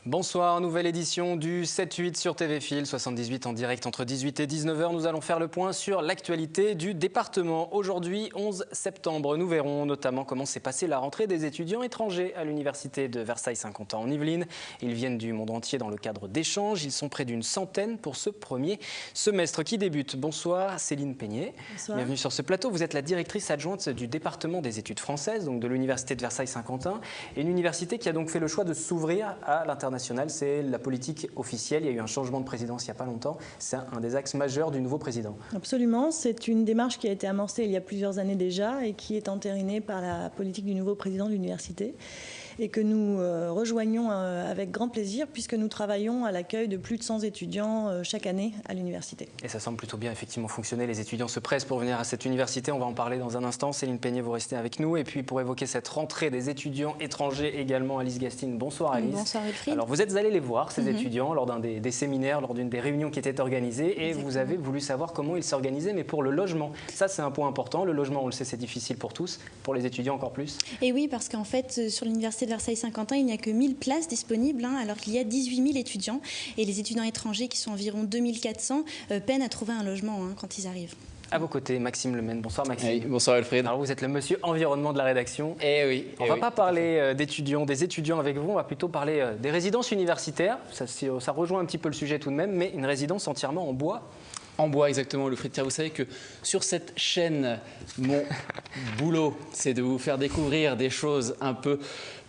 Bonsoir, nouvelle édition du 7-8 sur TV Fil, 78 en direct entre 18 et 19h. Nous allons faire le point sur l'actualité du département. Aujourd'hui, 11 septembre, nous verrons notamment comment s'est passée la rentrée des étudiants étrangers à l'université de Versailles-Saint-Quentin en Yvelines. Ils viennent du monde entier dans le cadre d'échanges. Ils sont près d'une centaine pour ce premier semestre qui débute. Bonsoir Céline Peignet. Bonsoir. Bienvenue sur ce plateau. Vous êtes la directrice adjointe du département des études françaises, donc de l'université de Versailles-Saint-Quentin. Une université qui a donc fait le choix de s'ouvrir à l'international. C'est la politique officielle. Il y a eu un changement de présidence il n'y a pas longtemps. C'est un des axes majeurs du nouveau président. Absolument. C'est une démarche qui a été amorcée il y a plusieurs années déjà et qui est entérinée par la politique du nouveau président de l'université et que nous rejoignons avec grand plaisir puisque nous travaillons à l'accueil de plus de 100 étudiants chaque année à l'université. Et ça semble plutôt bien effectivement fonctionner. Les étudiants se pressent pour venir à cette université. On va en parler dans un instant. Céline Peignet, vous restez avec nous. Et puis pour évoquer cette rentrée des étudiants étrangers également, Alice Gastine. Bonsoir Alice. Bonsoir Wilfried. Alors vous êtes allé les voir, ces étudiants, lors d'un des séminaires, lors d'une des réunions qui étaient organisées. Et Exactement. vous avez voulu savoir comment ils s'organisaient, mais pour le logement. Ça c'est un point important. Le logement, on le sait, c'est difficile pour tous. Pour les étudiants encore plus. Et oui, parce qu'en fait, sur l'université de Versailles-Saint-Quentin, il n'y a que 1000 places disponibles, alors qu'il y a 18 000 étudiants. Et les étudiants étrangers, qui sont environ 2400, peinent à trouver un logement quand ils arrivent. À vos côtés, Maxime Lemaine. Bonsoir Maxime. Hey, bonsoir Alfred. Alors vous êtes le monsieur environnement de la rédaction. Eh oui. On ne va pas parler d'étudiants, des étudiants avec vous, on va plutôt parler des résidences universitaires. Ça rejoint un petit peu le sujet tout de même, mais une résidence entièrement en bois. En bois, exactement, Wilfried. Vous savez que sur cette chaîne, mon boulot, c'est de vous faire découvrir des choses un peu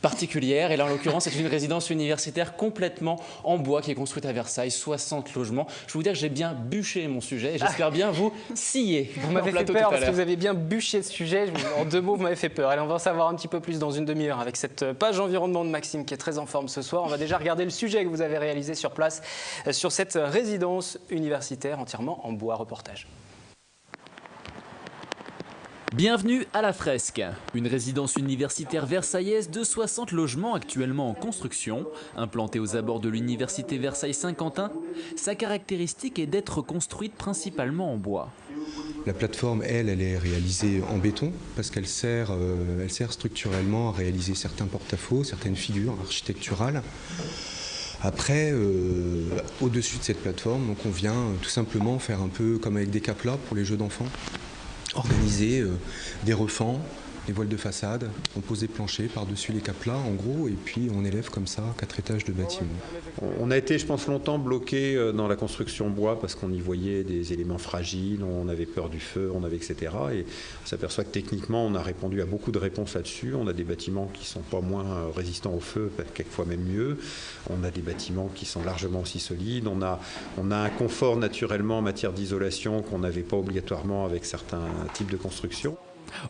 particulières. Et là, en l'occurrence, c'est une résidence universitaire complètement en bois qui est construite à Versailles, 60 logements. Je vais vous dire que j'ai bien bûché mon sujet et j'espère bien vous scier. Vous m'avez fait peur parce que vous avez bien bûché ce sujet. En 2 mots, vous m'avez fait peur. Allez, on va en savoir un petit peu plus dans une demi-heure avec cette page environnement de Maxime qui est très en forme ce soir. On va déjà regarder le sujet que vous avez réalisé sur place sur cette résidence universitaire entièrement en bois. Reportage. Bienvenue à La Fresque, une résidence universitaire versaillaise de 60 logements actuellement en construction, implantée aux abords de l'université Versailles-Saint-Quentin. Sa caractéristique est d'être construite principalement en bois. La plateforme, elle est réalisée en béton parce qu'elle sert structurellement à réaliser certains porte-à-faux, certaines figures architecturales. Après, au-dessus de cette plateforme, donc on vient tout simplement faire un peu comme avec des caplas pour les jeux d'enfants, organiser des refends, des voiles de façade, on pose des planchers par-dessus les caplas en gros et puis on élève comme ça 4 étages de bâtiment. On a été, je pense, longtemps bloqué dans la construction bois parce qu'on y voyait des éléments fragiles, on avait peur du feu, etc. Et on s'aperçoit que techniquement, on a répondu à beaucoup de réponses là-dessus. On a des bâtiments qui ne sont pas moins résistants au feu, quelquefois même mieux. On a des bâtiments qui sont largement aussi solides. On a un confort naturellement en matière d'isolation qu'on n'avait pas obligatoirement avec certains types de construction.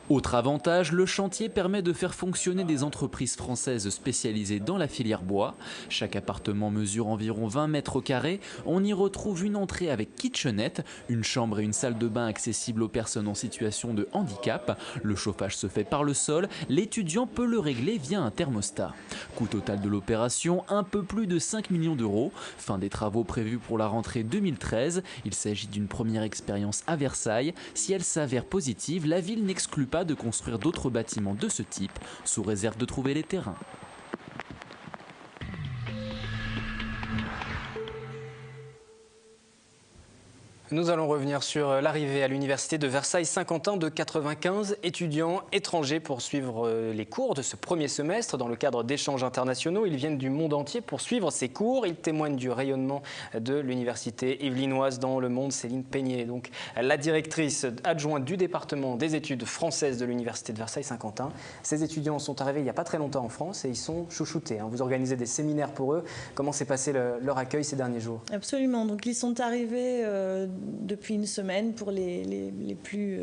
Autre avantage, le chantier permet de faire fonctionner des entreprises françaises spécialisées dans la filière bois. Chaque appartement mesure environ 20 mètres carrés. On y retrouve une entrée avec kitchenette, une chambre et une salle de bain accessibles aux personnes en situation de handicap. Le chauffage se fait par le sol. L'étudiant peut le régler via un thermostat. Coût total de l'opération, un peu plus de 5 millions d'euros. Fin des travaux prévus pour la rentrée 2013. Il s'agit d'une première expérience à Versailles. Si elle s'avère positive, la ville n'exclut pas de construire d'autres bâtiments de ce type, sous réserve de trouver les terrains. Nous allons revenir sur l'arrivée à l'université de Versailles-Saint-Quentin de 95 étudiants étrangers pour suivre les cours de ce premier semestre dans le cadre d'échanges internationaux. Ils viennent du monde entier pour suivre ces cours. Ils témoignent du rayonnement de l'université yvelinoise dans le monde. Céline Peignet, donc la directrice adjointe du département des études françaises de l'université de Versailles-Saint-Quentin. Ces étudiants sont arrivés il n'y a pas très longtemps en France et ils sont chouchoutés. Vous organisez des séminaires pour eux. Comment s'est passé leur accueil ces derniers jours? Absolument. Donc ils sont arrivés depuis une semaine pour les plus...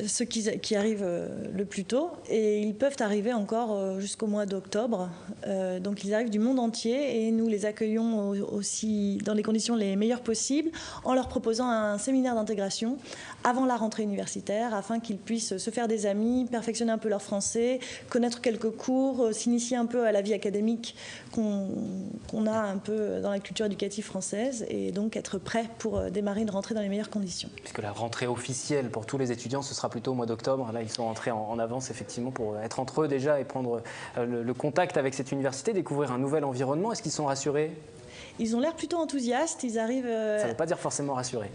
ceux qui arrivent le plus tôt et ils peuvent arriver encore jusqu'au mois d'octobre. Donc ils arrivent du monde entier et nous les accueillons aussi dans les conditions les meilleures possibles en leur proposant un séminaire d'intégration avant la rentrée universitaire afin qu'ils puissent se faire des amis, perfectionner un peu leur français, connaître quelques cours, s'initier un peu à la vie académique qu'on a un peu dans la culture éducative française et donc être prêts pour démarrer une rentrée dans les meilleures conditions. Puisque la rentrée officielle pour tous les étudiants, ce sera plutôt au mois d'octobre. Là, ils sont entrés en avance, effectivement, pour être entre eux déjà et prendre le contact avec cette université, découvrir un nouvel environnement. Est-ce qu'ils sont rassurés ? Ils ont l'air plutôt enthousiastes, ils arrivent... Ça ne veut pas dire forcément rassurés.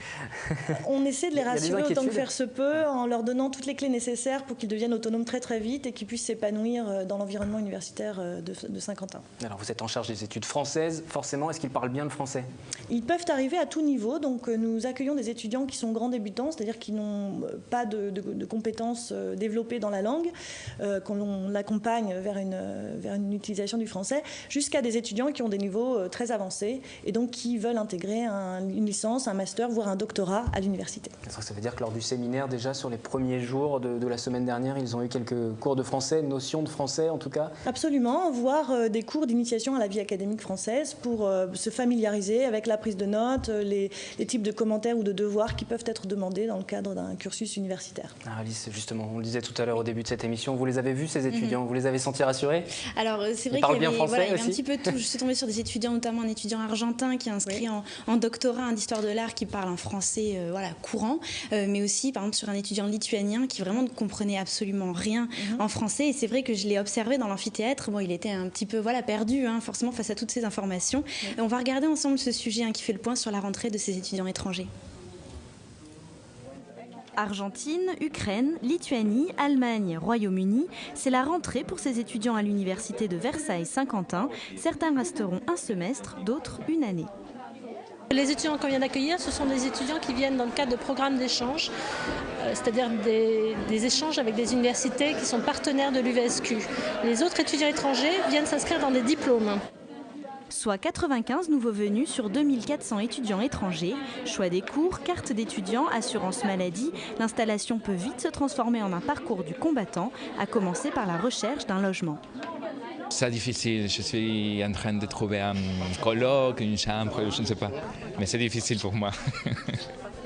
On essaie de les rassurer autant que faire se peut en leur donnant toutes les clés nécessaires pour qu'ils deviennent autonomes très très vite et qu'ils puissent s'épanouir dans l'environnement universitaire de Saint-Quentin. Alors vous êtes en charge des études françaises, forcément, est-ce qu'ils parlent bien le français ? Ils peuvent arriver à tout niveau, donc nous accueillons des étudiants qui sont grands débutants, c'est-à-dire qui n'ont pas de compétences développées dans la langue, qu'on l'accompagne vers une utilisation du français, jusqu'à des étudiants qui ont des niveaux très avancés et donc qui veulent intégrer une licence, un master, voire un doctorat à l'université. Ça veut dire que lors du séminaire, déjà sur les premiers jours de la semaine dernière, ils ont eu quelques cours de français, notions de français en tout cas ? Absolument, voire des cours d'initiation à la vie académique française pour se familiariser avec la prise de notes, les types de commentaires ou de devoirs qui peuvent être demandés dans le cadre d'un cursus universitaire. Alice, justement, on le disait tout à l'heure au début de cette émission, vous les avez vus ces étudiants, vous les avez sentis rassurés ? Alors c'est vrai qu'il y avait un petit peu de tout. Je suis tombée sur des étudiants, notamment un étudiant argentin qui est inscrit en doctorat d'histoire de l'art qui parle un français courant, mais aussi par exemple sur un étudiant lituanien qui vraiment ne comprenait absolument rien en français. Et c'est vrai que je l'ai observé dans l'amphithéâtre. Bon, il était un petit peu perdu forcément face à toutes ces informations. Et on va regarder ensemble ce sujet qui fait le point sur la rentrée de ces étudiants étrangers. Argentine, Ukraine, Lituanie, Allemagne, Royaume-Uni, c'est la rentrée pour ces étudiants à l'université de Versailles-Saint-Quentin. Certains resteront un semestre, d'autres une année. Les étudiants qu'on vient d'accueillir, ce sont des étudiants qui viennent dans le cadre de programmes d'échange, c'est-à-dire des échanges avec des universités qui sont partenaires de l'UVSQ. Les autres étudiants étrangers viennent s'inscrire dans des diplômes. Soit 95 nouveaux venus sur 2400 étudiants étrangers. Choix des cours, carte d'étudiant, assurance maladie. L'installation peut vite se transformer en un parcours du combattant, à commencer par la recherche d'un logement. C'est difficile, je suis en train de trouver un coloc, une chambre, je ne sais pas. Mais c'est difficile pour moi.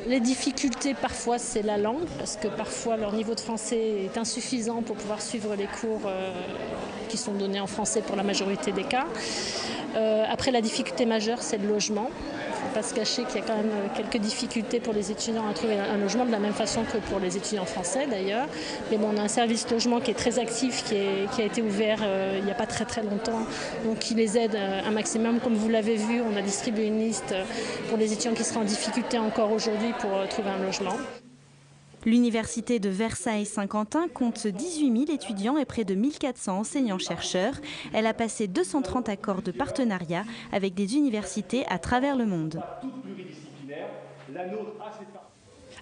Les difficultés parfois c'est la langue, parce que parfois leur niveau de français est insuffisant pour pouvoir suivre les cours qui sont donnés en français pour la majorité des cas. Après la difficulté majeure c'est le logement. Il ne faut pas se cacher qu'il y a quand même quelques difficultés pour les étudiants à trouver un logement de la même façon que pour les étudiants français d'ailleurs. Mais bon, on a un service logement qui est très actif, qui a été ouvert il n'y a pas très très longtemps, donc qui les aide un maximum. Comme vous l'avez vu, on a distribué une liste pour les étudiants qui seraient en difficulté encore aujourd'hui pour trouver un logement. L'université de Versailles-Saint-Quentin compte 18 000 étudiants et près de 1400 enseignants-chercheurs. Elle a passé 230 accords de partenariat avec des universités à travers le monde.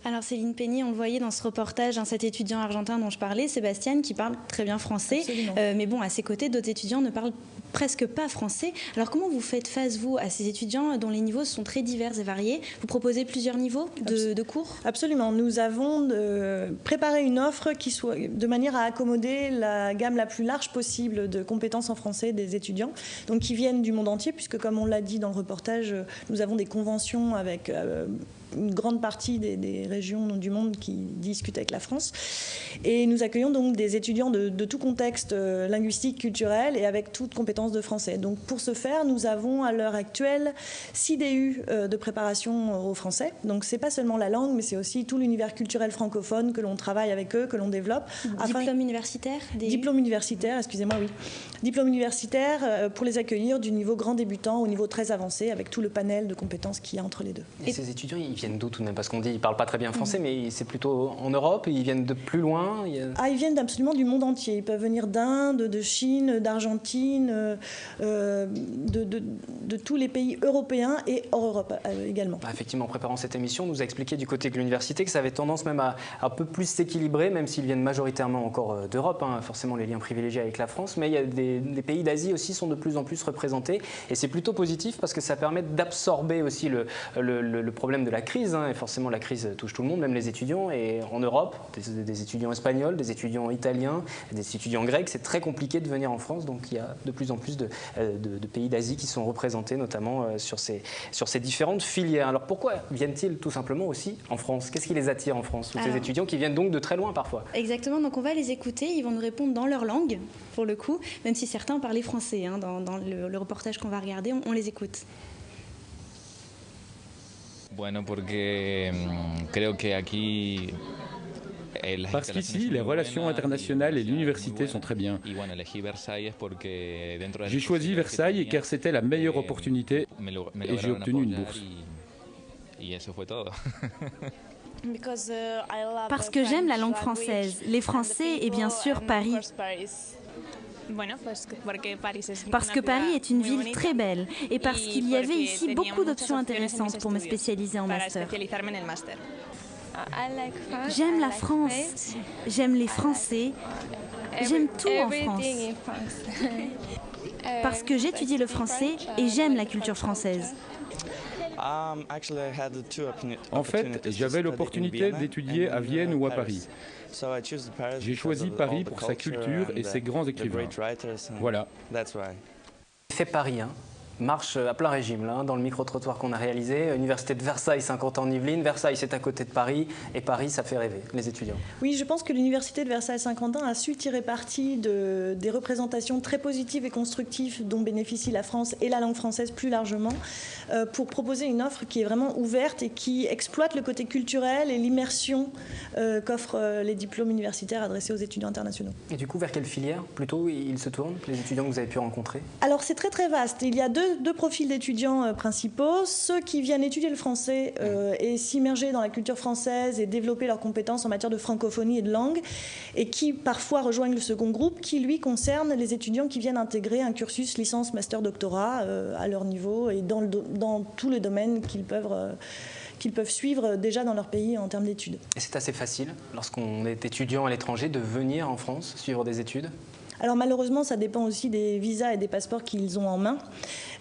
Alors Céline Penny, on le voyait dans ce reportage, cet étudiant argentin dont je parlais, Sébastien, qui parle très bien français, mais bon, à ses côtés, d'autres étudiants ne parlent presque pas français. Alors comment vous faites face, vous, à ces étudiants dont les niveaux sont très divers et variés? Vous proposez plusieurs niveaux de cours? Absolument. Nous avons préparé une offre qui soit de manière à accommoder la gamme la plus large possible de compétences en français des étudiants, donc qui viennent du monde entier, puisque comme on l'a dit dans le reportage, nous avons des conventions avec une grande partie des régions du monde qui discutent avec la France. Et nous accueillons donc des étudiants de tout contexte linguistique, culturel et avec toute compétence de français. Donc pour ce faire, nous avons à l'heure actuelle 6 DU de préparation au français. Donc c'est pas seulement la langue, mais c'est aussi tout l'univers culturel francophone que l'on travaille avec eux, que l'on développe. Diplôme universitaire Diplôme universitaire, excusez-moi, oui. Diplôme universitaire pour les accueillir du niveau grand débutant au niveau très avancé, avec tout le panel de compétences qu'il y a entre les deux. Et ces étudiants, ils viennent d'où tout de même? Parce qu'on dit qu'ils ne parlent pas très bien français, mais c'est plutôt en Europe, ils viennent de plus loin? Ils viennent absolument du monde entier. Ils peuvent venir d'Inde, de Chine, d'Argentine, de tous les pays européens et hors Europe également. Effectivement, en préparant cette émission, on nous a expliqué du côté de l'université que ça avait tendance même à un peu plus s'équilibrer, même s'ils viennent majoritairement encore d'Europe, forcément les liens privilégiés avec la France, mais il y a des pays d'Asie aussi sont de plus en plus représentés, et c'est plutôt positif parce que ça permet d'absorber aussi le problème de la crise, et forcément la crise touche tout le monde, même les étudiants, et en Europe, des étudiants espagnols, des étudiants italiens, des étudiants grecs, c'est très compliqué de venir en France, donc il y a de plus en plus de pays d'Asie qui sont représentés, notamment sur ces différentes filières. Alors pourquoi viennent-ils tout simplement aussi en France? Qu'est-ce qui les attire en France, tous ces étudiants qui viennent donc de très loin parfois? Exactement, donc on va les écouter, ils vont nous répondre dans leur langue, pour le coup, même si certains parlaient français, dans le reportage qu'on va regarder, on les écoute. Bueno, porque creo que aquí Parce qu'ici, les relations internationales et l'université sont très bien. J'ai choisi Versailles car c'était la meilleure opportunité et j'ai obtenu une bourse. Parce que j'aime la langue française, les Français et bien sûr Paris. Parce que Paris est une ville très belle et parce qu'il y avait ici beaucoup d'options intéressantes pour me spécialiser en master. J'aime la France, j'aime les Français, j'aime tout en France. Parce que j'étudie le français et j'aime la culture française. En fait, j'avais l'opportunité d'étudier à Vienne ou à Paris. J'ai choisi Paris pour sa culture et ses grands écrivains. Voilà. Fait Paris, hein. Marche à plein régime là, dans le micro-trottoir qu'on a réalisé. Université de Versailles, Saint-Quentin-en-Yvelines. Versailles, c'est à côté de Paris. Et Paris, ça fait rêver les étudiants. Oui, je pense que l'Université de Versailles-Saint-Quentin a su tirer parti des représentations très positives et constructives dont bénéficie la France et la langue française plus largement pour proposer une offre qui est vraiment ouverte et qui exploite le côté culturel et l'immersion qu'offrent les diplômes universitaires adressés aux étudiants internationaux. Et du coup, vers quelle filière plutôt ils se tournent, les étudiants que vous avez pu rencontrer? Alors, c'est très très vaste. Il y a deux profils d'étudiants principaux. Ceux qui viennent étudier le français et s'immerger dans la culture française et développer leurs compétences en matière de francophonie et de langue, et qui parfois rejoignent le second groupe, qui lui concerne les étudiants qui viennent intégrer un cursus licence, master, doctorat à leur niveau et dans tous les domaines qu'ils peuvent suivre déjà dans leur pays en termes d'études. Et c'est assez facile, lorsqu'on est étudiant à l'étranger, de venir en France suivre des études? Alors malheureusement, ça dépend aussi des visas et des passeports qu'ils ont en main.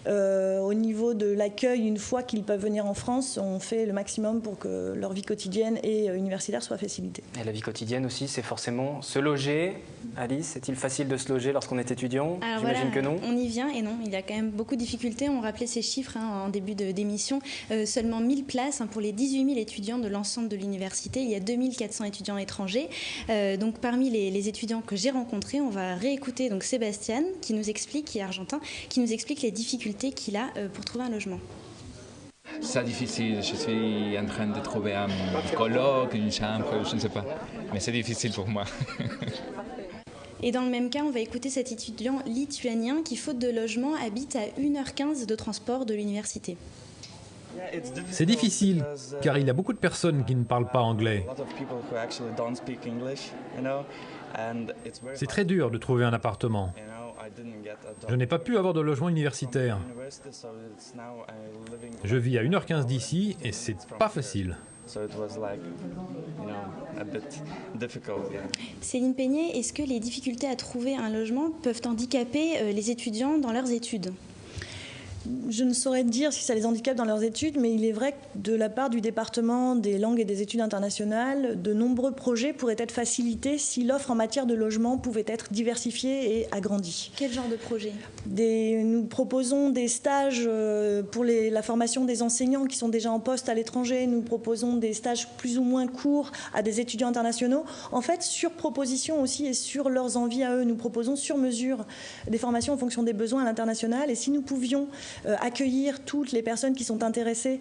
Au niveau de l'accueil, une fois qu'ils peuvent venir en France, on fait le maximum pour que leur vie quotidienne et universitaire soit facilitée. Et la vie quotidienne aussi, c'est forcément se loger. Alice, est-il facile de se loger lorsqu'on est étudiant? J'imagine que non. On y vient et non, il y a quand même beaucoup de difficultés. On rappelait ces chiffres en début d'émission. Seulement 1000 places pour les 18 000 étudiants de l'ensemble de l'université. Il y a 2400 étudiants étrangers. Donc parmi les étudiants que j'ai rencontrés, on va réécouter donc Sébastien, qui nous explique, qui est argentin, qui nous explique les difficultés qu'il a pour trouver un logement. C'est difficile, je suis en train de trouver un coloc, une chambre, je ne sais pas. Mais c'est difficile pour moi. Et dans le même cas, on va écouter cet étudiant lituanien qui, faute de logement, habite à 1h15 de transport de l'université. C'est difficile, car il y a beaucoup de personnes qui ne parlent pas anglais. C'est très dur de trouver un appartement. Je n'ai pas pu avoir de logement universitaire. Je vis à 1h15 d'ici et c'est pas facile. Céline Peignet, est-ce que les difficultés à trouver un logement peuvent handicaper les étudiants dans leurs études ? Je ne saurais dire si ça les handicape dans leurs études, mais il est vrai que de la part du département des langues et des études internationales, de nombreux projets pourraient être facilités si l'offre en matière de logement pouvait être diversifiée et agrandie. Quel genre de projet ? Nous proposons des stages pour la formation des enseignants qui sont déjà en poste à l'étranger. Nous proposons des stages plus ou moins courts à des étudiants internationaux. En fait, sur proposition aussi et sur leurs envies à eux, nous proposons sur mesure des formations en fonction des besoins à l'international. Et si nous pouvions accueillir toutes les personnes qui sont intéressées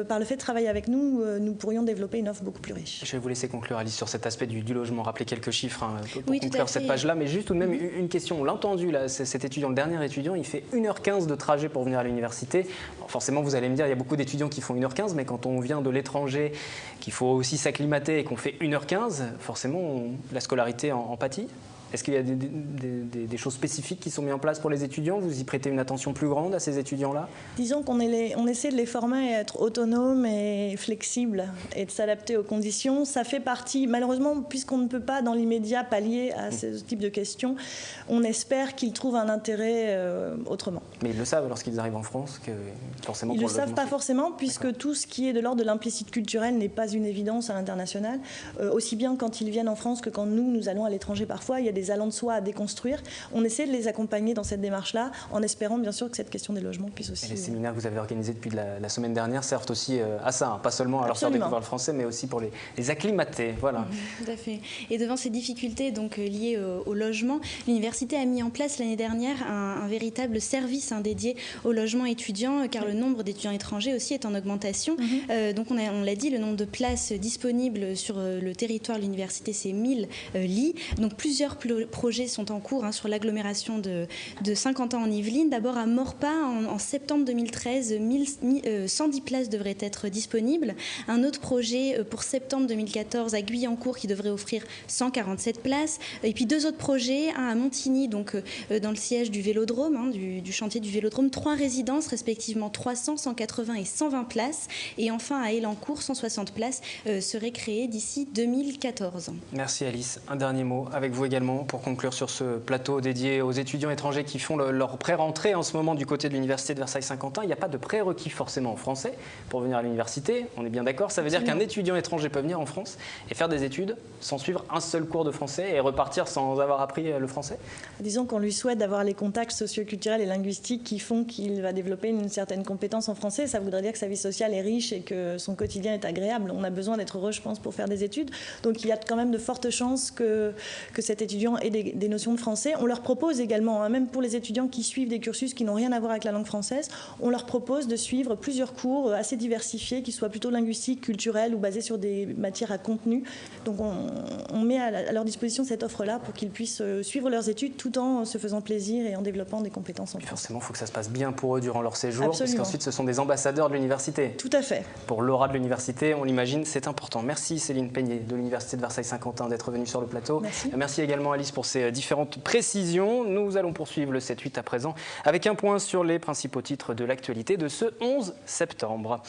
par le fait de travailler avec nous, nous pourrions développer une offre beaucoup plus riche. Je vais vous laisser conclure, Alice, sur cet aspect du logement. Rappeler quelques chiffres pour oui, conclure cette page-là. Mais juste tout de même une question. On l'a entendu, là, cet étudiant, le dernier étudiant, il fait 1h15 de trajet pour venir à l'université. Forcément, vous allez me dire, il y a beaucoup d'étudiants qui font 1h15, mais quand on vient de l'étranger, qu'il faut aussi s'acclimater et qu'on fait 1h15, forcément, la scolarité en pâtit. Est-ce qu'il y a des choses spécifiques qui sont mises en place pour les étudiants? Vous y prêtez une attention plus grande à ces étudiants-là? Disons qu'on essaie de les former à être autonomes et flexibles et de s'adapter aux conditions. Ça fait partie, malheureusement, puisqu'on ne peut pas dans l'immédiat pallier à ce type de questions, on espère qu'ils trouvent un intérêt autrement. Mais ils le savent lorsqu'ils arrivent en France que forcément. Ils ne le savent pas forcément, puisque tout ce qui est de l'ordre de l'implicite culturel n'est pas une évidence à l'international. Aussi bien quand ils viennent en France que quand nous allons à l'étranger parfois, il y a des des allants de soi à déconstruire. On essaie de les accompagner dans cette démarche-là, en espérant bien sûr que cette question des logements puisse aussi... Et les séminaires que vous avez organisés depuis la semaine dernière servent aussi à ça, pas seulement à leur faire découvrir le français, mais aussi pour les acclimater. Voilà. Tout à fait. Et devant ces difficultés donc, liées au logement, l'université a mis en place l'année dernière un véritable service dédié au logement étudiant, car le nombre d'étudiants étrangers aussi est en augmentation. Donc on l'a dit, le nombre de places disponibles sur le territoire de l'université, c'est 1000 lits. Donc plusieurs projets sont en cours sur l'agglomération de Saint-Quentin en Yvelines. D'abord à Maurepas, en septembre 2013, 110 places devraient être disponibles. Un autre projet pour septembre 2014 à Guyancourt qui devrait offrir 147 places. Et puis 2 autres projets, un à Montigny, donc dans le siège du Vélodrome, du chantier du Vélodrome, 3 résidences, respectivement 300, 180 et 120 places. Et enfin à Elancourt, 160 places seraient créées d'ici 2014. Merci Alice. Un dernier mot avec vous également pour conclure sur ce plateau dédié aux étudiants étrangers qui font leur pré-rentrée en ce moment du côté de l'université de Versailles-Saint-Quentin. Il n'y a pas de prérequis forcément en français pour venir à l'université, on est bien d'accord. Ça veut dire qu'un étudiant étranger peut venir en France et faire des études sans suivre un seul cours de français et repartir sans avoir appris le français? Disons qu'on lui souhaite d'avoir les contacts socioculturels et linguistiques qui font qu'il va développer une certaine compétence en français. Ça voudrait dire que sa vie sociale est riche et que son quotidien est agréable. On a besoin d'être heureux, je pense, pour faire des études. Donc il y a quand même de fortes chances que cet étudiant ait des notions de français. On leur propose également, même pour les étudiants qui suivent des cursus qui n'ont rien à voir avec la langue française, on leur propose de suivre plusieurs cours assez diversifiés, qui soient plutôt linguistiques, culturels ou basés sur des matières à contenu. Donc on met à leur disposition cette offre-là pour qu'ils puissent suivre leurs études tout en se faisant plaisir et en développant des compétences en français. Forcément, il faut que ça se passe bien pour eux durant leur séjour, Absolument. parce qu'ensuite ce sont des ambassadeurs de l'université. Tout à fait. Pour l'aura de l'université, on l'imagine, c'est important. Merci Céline Peigné de l'université de Versailles-Saint-Quentin d'être venue sur le plateau. Merci également Alice pour ces différentes précisions. Nous allons poursuivre le 7-8 à présent avec un point sur les principaux titres de l'actualité de ce 11 septembre.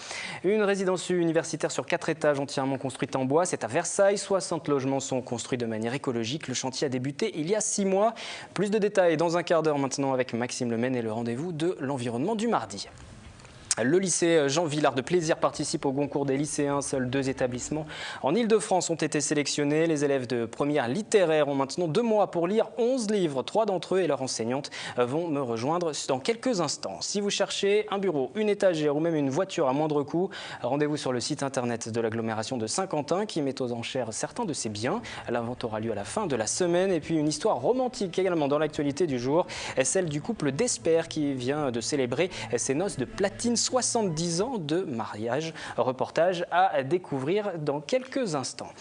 Une résidence universitaire sur 4 étages entièrement construite en bois, c'est à Versailles. 60 logements sont construits de manière écologique. Le chantier a débuté il y a 6 mois. Plus de détails dans un quart d'heure maintenant avec Maxime Lemaine et le rendez-vous de l'environnement du mardi. Le lycée Jean Villard de Plaisir participe au concours des lycéens. Seuls 2 établissements en Ile-de-France ont été sélectionnés. Les élèves de première littéraire ont maintenant 2 mois pour lire 11 livres. 3 d'entre eux et leur enseignante vont me rejoindre dans quelques instants. Si vous cherchez un bureau, une étagère ou même une voiture à moindre coût, rendez-vous sur le site internet de l'agglomération de Saint-Quentin qui met aux enchères certains de ses biens. La vente aura lieu à la fin de la semaine. Et puis une histoire romantique également dans l'actualité du jour, celle du couple Desper qui vient de célébrer ses noces de platine. 70 ans de mariage. Reportage à découvrir dans quelques instants.